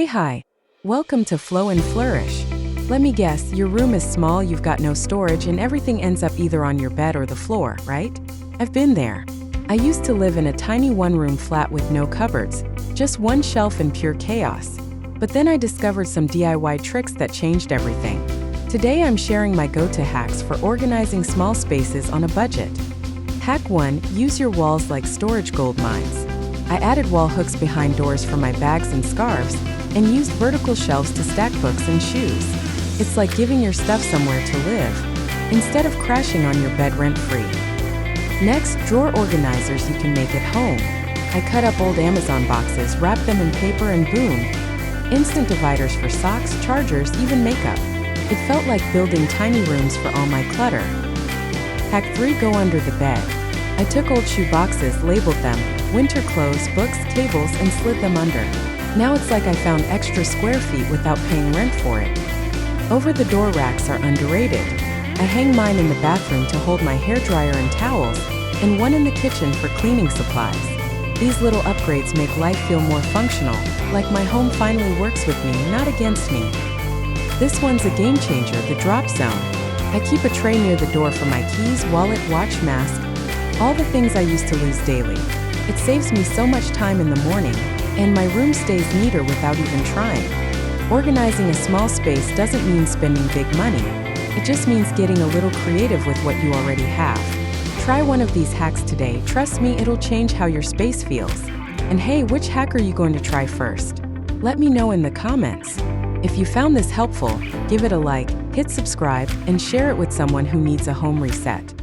Hi. Welcome to Flow and Flourish. Let me guess, your room is small, you've got no storage, and everything ends up either on your bed or the floor, right? I've been there. I used to live in a tiny one-room flat with no cupboards, just one shelf and pure chaos. But then I discovered some DIY tricks that changed everything. Today I'm sharing my go-to hacks for organizing small spaces on a budget. Hack 1. Use your walls like storage gold mines. I added wall hooks behind doors for my bags and scarves, and used vertical shelves to stack books and shoes. It's like giving your stuff somewhere to live, instead of crashing on your bed rent-free. Next, drawer organizers you can make at home. I cut up old Amazon boxes, wrapped them in paper, and boom! Instant dividers for socks, chargers, even makeup. It felt like building tiny rooms for all my clutter. Hack 3. Go under the bed. I took old shoe boxes, labeled them winter clothes, books, tables, and slid them under. Now it's like I found extra square feet without paying rent for it. Over-the-door racks are underrated. I hang mine in the bathroom to hold my hairdryer and towels, and one in the kitchen for cleaning supplies. These little upgrades make life feel more functional, like my home finally works with me, not against me. This one's a game changer, the drop zone. I keep a tray near the door for my keys, wallet, watch, mask, all the things I used to lose daily. It saves me so much time in the morning, and my room stays neater without even trying. Organizing a small space doesn't mean spending big money. It just means getting a little creative with what you already have. Try one of these hacks today. Trust me, it'll change how your space feels. And hey, which hack are you going to try first? Let me know in the comments. If you found this helpful, give it a like, hit subscribe, and share it with someone who needs a home reset.